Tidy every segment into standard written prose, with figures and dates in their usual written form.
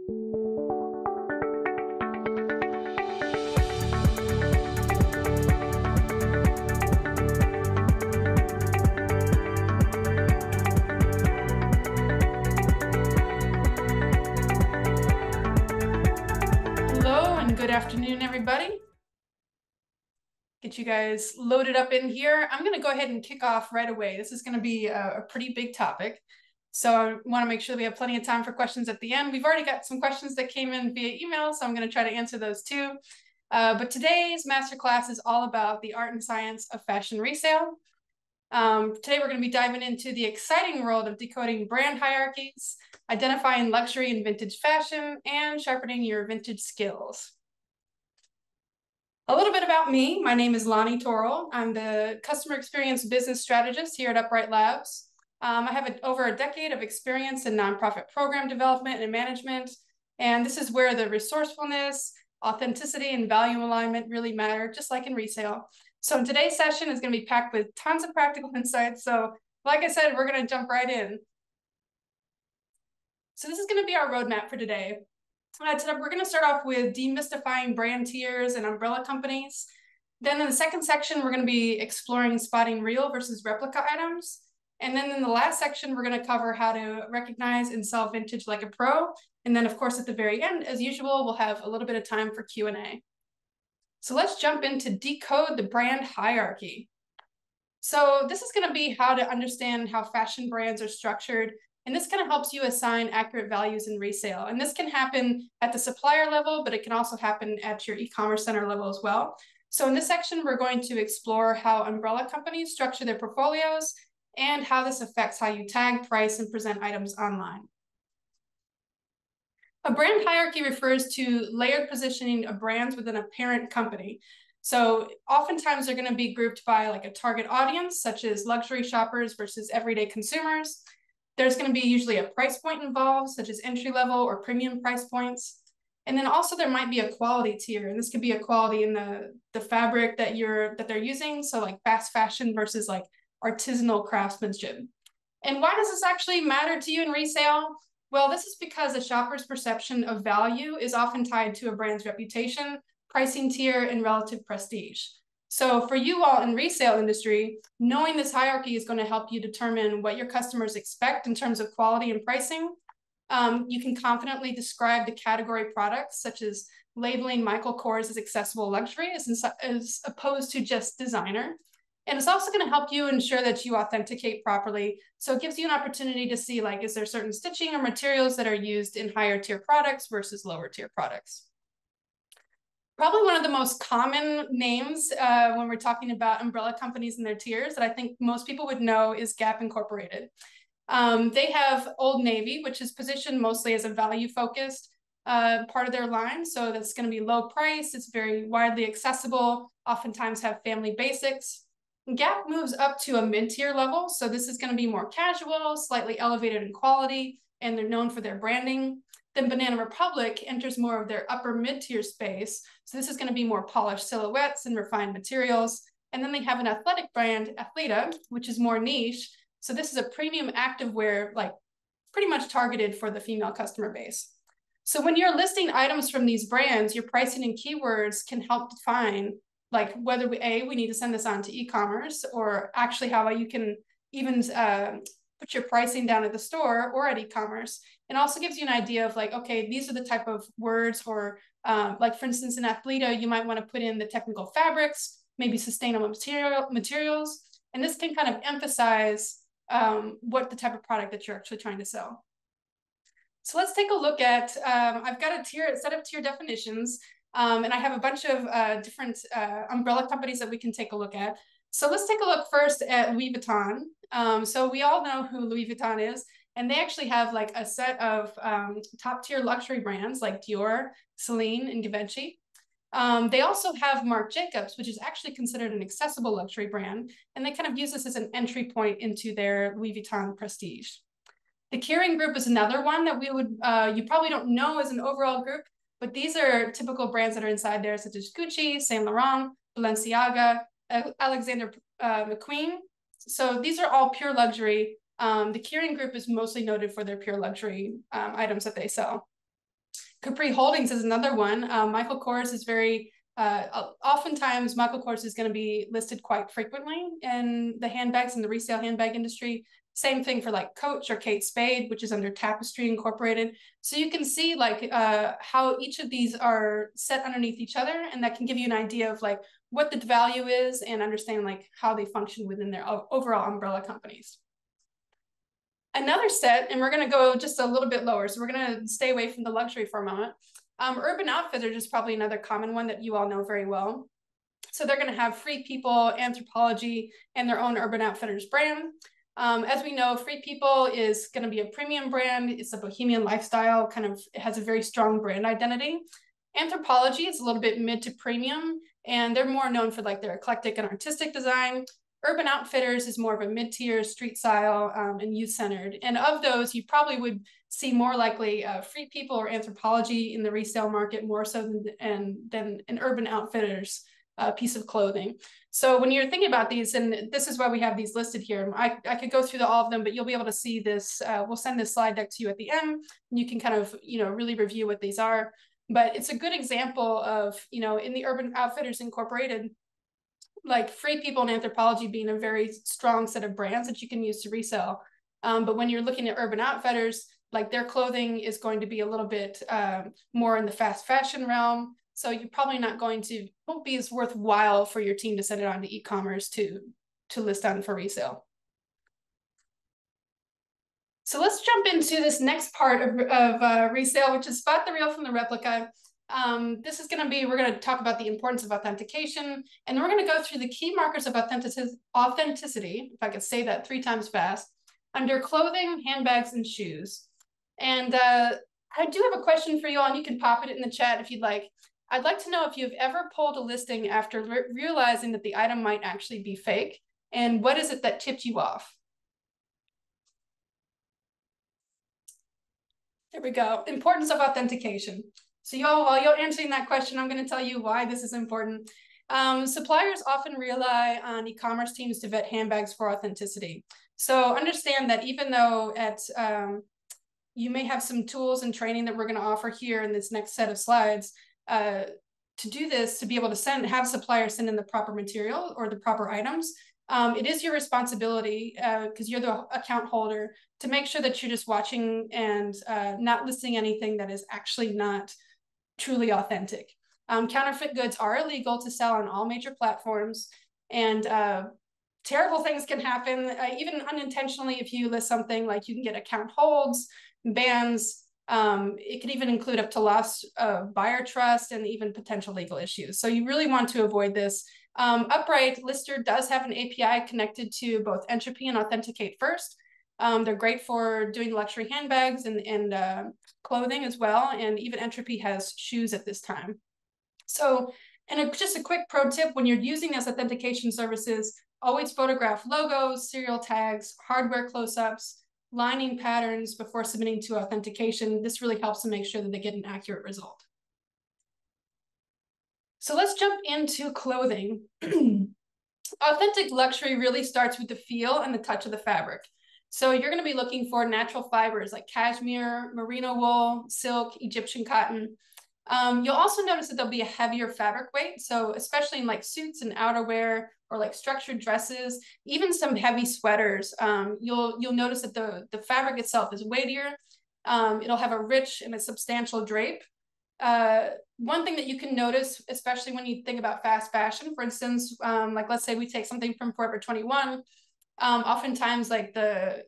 Good afternoon, everybody. Get you guys loaded up in here. I'm going to go ahead and kick off right away. This is going to be a pretty big topic. So I want to make sure that we have plenty of time for questions at the end. We've already got some questions that came in via email, so I'm going to try to answer those too. But today's masterclass is all about the art and science of fashion resale. Today we're going to be diving into the exciting world of decoding brand hierarchies, identifying luxury and vintage fashion, and sharpening your vintage skills. A little bit about me. My name is Lonnie Torrell. I'm the Customer Experience Business Strategist here at Upright Labs. I have over a decade of experience in nonprofit program development and management, and this is where the resourcefulness, authenticity, and value alignment really matter, just like in resale. So today's session is going to be packed with tons of practical insights. So like I said, we're going to jump right in. So this is going to be our roadmap for today. Today we're going to start off with demystifying brand tiers and umbrella companies. Then in the second section, we're going to be exploring spotting real versus replica items. And then in the last section, we're going to cover how to recognize and sell vintage like a pro. And then, of course, at the very end, as usual, we'll have a little bit of time for Q&A. So let's jump into Decode the Brand Hierarchy. So this is going to be how to understand how fashion brands are structured. And this kind of helps you assign accurate values in resale. And this can happen at the supplier level, but it can also happen at your e-commerce center level as well. So in this section, we're going to explore how umbrella companies structure their portfolios and how this affects how you tag, price, and present items online. A brand hierarchy refers to layered positioning of brands within a parent company. So oftentimes they're going to be grouped by like a target audience, such as luxury shoppers versus everyday consumers. There's going to be usually a price point involved, such as entry level or premium price points. And then also there might be a quality tier, and this could be a quality in the fabric that they're using. So like fast fashion versus like artisanal craftsmanship. And why does this actually matter to you in resale? Well, this is because a shopper's perception of value is often tied to a brand's reputation, pricing tier, and relative prestige. So for you all in resale industry, knowing this hierarchy is going to help you determine what your customers expect in terms of quality and pricing. You can confidently describe the category products, such as labeling Michael Kors as accessible luxury as opposed to just designer. And it's also going to help you ensure that you authenticate properly. So it gives you an opportunity to see, like, is there certain stitching or materials that are used in higher tier products versus lower tier products? Probably one of the most common names when we're talking about umbrella companies and their tiers that I think most people would know is Gap Incorporated. They have Old Navy, which is positioned mostly as a value-focused part of their line. So that's going to be low price. It's very widely accessible, oftentimes have family basics. Gap moves up to a mid-tier level. So this is going to be more casual, slightly elevated in quality, and they're known for their branding. Then Banana Republic enters more of their upper mid-tier space. So this is going to be more polished silhouettes and refined materials. And then they have an athletic brand, Athleta, which is more niche. So this is a premium activewear, like pretty much targeted for the female customer base. So when you're listing items from these brands, your pricing and keywords can help define like whether we need to send this on to e-commerce, or actually how you can even put your pricing down at the store or at e-commerce. It also gives you an idea of like, okay, these are the type of words, or like for instance, in Athleta, you might want to put in the technical fabrics, maybe sustainable materials. And this can kind of emphasize what the type of product that you're actually trying to sell. So let's take a look at, I've got a set of tier definitions, and I have a bunch of different umbrella companies that we can take a look at. So let's take a look first at Louis Vuitton. So we all know who Louis Vuitton is, and they actually have like a set of top tier luxury brands like Dior, Celine, and Givenchy. They also have Marc Jacobs, which is actually considered an accessible luxury brand, and they kind of use this as an entry point into their Louis Vuitton prestige. The Kering group is another one that we would, you probably don't know as an overall group, but these are typical brands that are inside there, such as Gucci, Saint Laurent, Balenciaga, Alexander McQueen. So these are all pure luxury. The Kering group is mostly noted for their pure luxury items that they sell. Capri Holdings is another one. Michael Kors is very, oftentimes Michael Kors is going to be listed quite frequently in the handbags and the resale handbag industry. Same thing for like Coach or Kate Spade, which is under Tapestry Incorporated. So you can see like how each of these are set underneath each other, and that can give you an idea of like what the value is and understand like how they function within their overall umbrella companies. Another set, and we're going to go just a little bit lower, so we're going to stay away from the luxury for a moment. Urban Outfitters is probably another common one that you all know very well. So they're going to have Free People, Anthropology, and their own Urban Outfitters brand. As we know, Free People is going to be a premium brand. It's a bohemian lifestyle, kind of, it has a very strong brand identity. Anthropology is a little bit mid to premium, and they're more known for like their eclectic and artistic design. Urban Outfitters is more of a mid-tier, street style, and youth-centered. And of those, you probably would see more likely Free People or Anthropology in the resale market more so than an Urban Outfitters piece of clothing. So when you're thinking about these, and this is why we have these listed here, I could go through all of them, but you'll be able to see this. We'll send this slide deck to you at the end, and you can kind of, really review what these are. But it's a good example of, in the Urban Outfitters Incorporated, like Free People and Anthropology being a very strong set of brands that you can use to resell. But when you're looking at Urban Outfitters, like their clothing is going to be a little bit more in the fast fashion realm. So you're probably won't be as worthwhile for your team to send it on to e-commerce to list on for resale. So let's jump into this next part of resale, which is spot the real from the replica. This is going to be, we're going to talk about the importance of authentication, and then we're going to go through the key markers of authenticity, if I could say that 3 times fast, under clothing, handbags, and shoes. And I do have a question for you all, and you can pop it in the chat if you'd like. I'd like to know if you've ever pulled a listing after realizing that the item might actually be fake, and what is it that tipped you off? There we go. Importance of authentication. So y'all, while you're answering that question, I'm going to tell you why this is important. Suppliers often rely on e-commerce teams to vet handbags for authenticity. So understand that even though you may have some tools and training that we're going to offer here in this next set of slides, to do this, to be able to have suppliers send in the proper material or the proper items, it is your responsibility, because you're the account holder, to make sure that you're just watching and not listing anything that is actually not truly authentic. Counterfeit goods are illegal to sell on all major platforms, and terrible things can happen, even unintentionally. If you list something, like you can get account holds, bans. It could even include up to loss of buyer trust and even potential legal issues. So you really want to avoid this. Upright Lister does have an API connected to both Entropy and Authenticate First. They're great for doing luxury handbags and clothing as well. And even Entropy has shoes at this time. So, and just a quick pro tip, when you're using these authentication services, always photograph logos, serial tags, hardware close-ups, lining patterns before submitting to authentication. This really helps to make sure that they get an accurate result. So let's jump into clothing. Authentic luxury really starts with the feel and the touch of the fabric. So you're going to be looking for natural fibers like cashmere, merino wool, silk, Egyptian cotton. You'll also notice that there'll be a heavier fabric weight. So especially in like suits and outerwear or like structured dresses, even some heavy sweaters, you'll notice that the fabric itself is weightier. It'll have a rich and a substantial drape. One thing that you can notice, especially when you think about fast fashion, for instance, like let's say we take something from Forever 21, oftentimes like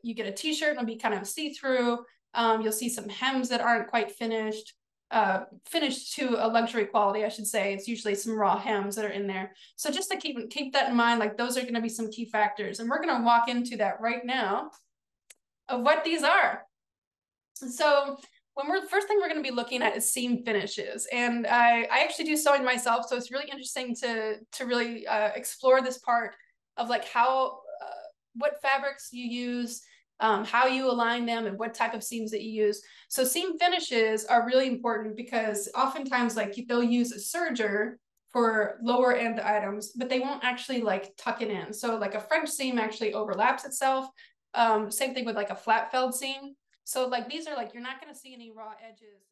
you get a t-shirt, it'll be kind of see-through. You'll see some hems that aren't quite finished to a luxury quality, I should say. It's usually some raw hems that are in there. So just to keep that in mind, like those are going to be some key factors. And we're going to walk into that right now of what these are. So first thing we're going to be looking at is seam finishes. And I actually do sewing myself, so it's really interesting to really explore this part of like what fabrics you use, how you align them, and what type of seams that you use. So seam finishes are really important because oftentimes like they'll use a serger for lower end items, but they won't actually like tuck it in. So like a French seam actually overlaps itself. Same thing with like a flat felled seam. So like these are like, you're not going to see any raw edges.